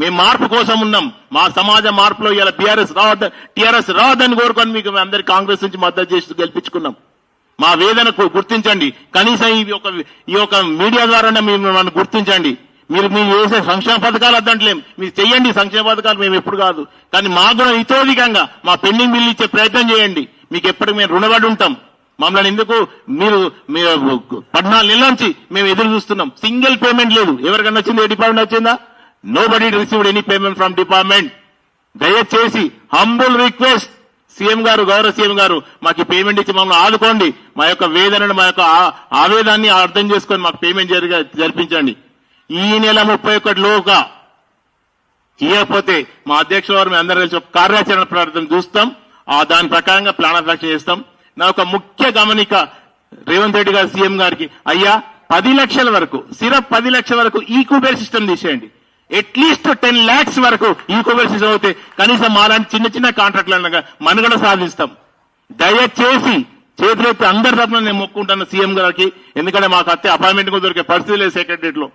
మేము మార్పు కోసం ఉన్నాం. మా సమాజ మార్పులో ఇలా టీఆర్ఎస్ రావద్దని కోరుకొని మీకు అందరి కాంగ్రెస్ నుంచి మద్దతు చేసి గెలిపించుకున్నాం. మా వేదన గుర్తించండి. కనీసం ఈ యొక్క మీడియా ద్వారానే మీరు గుర్తించండి. మీరు చేసే సంక్షేమ పథకాలు వద్దంటలేం, మీరు చెయ్యండి సంక్షేమ పథకాలు, మేము ఎప్పుడు కాదు. కానీ మాకు కూడా ఇతోధికంగా మా పెండింగ్ బిల్లు ఇచ్చే ప్రయత్నం చేయండి. మీకు ఎప్పటికీ మేము రుణపడి ఉంటాం. మమ్మల్ని ఎందుకు మీరు 14 నెలల నుంచి మేము ఎదురు చూస్తున్నాం. సింగిల్ పేమెంట్ లేదు. ఎవరికన్నా వచ్చింది? ఏ డిపార్ట్మెంట్ వచ్చిందా? Nobody received any payment from department. దయచేసి హంబుల్ రిక్వెస్ట్, సీఎం గారు, గౌరవ సీఎం గారు, మాకు పేమెంట్ ఇచ్చి మమ్మల్ని ఆదుకోండి. మా యొక్క వేదనను, మా యొక్క ఆవేదాన్ని అర్థం చేసుకొని మాకు పేమెంట్ జరిపించండి. ఈ నెల 31లోగా ఇవ్వకపోతే మా అధ్యక్షుల వారు మేము అందరూ కలిసి ఒక కార్యాచరణ ప్రవర్తన చూస్తాం. దాని ప్రకారంగా ప్లాన్ ఆఫ్ యాక్షన్ చేస్తాం. నా ఒక ముఖ్య గమనిక రేవంత్ రెడ్డి గారు సీఎం గారికి, అయ్యా 10 లక్షల వరకు, సిరప్ 10 లక్షల వరకు ఈక్యూబేర్ సిస్టమ్ తీసేయండి. అట్లీస్ట్ 10 lakhs వరకు ఈక్యూబేర్ సిస్టమ్ అవుతే కనీసం మాలాంటి చిన్న చిన్న కాంట్రాక్టులు మనుగడ సాధిస్తాం. దయచేసి చేతులెత్తి అందరి తరఫున నేను మొక్కుంటాను సీఎం గారికి. ఎందుకంటే మాకు అత్తే అపాయింట్మెంట్ దొరికే పరిస్థితి లేదు సెక్రటరియట్లో.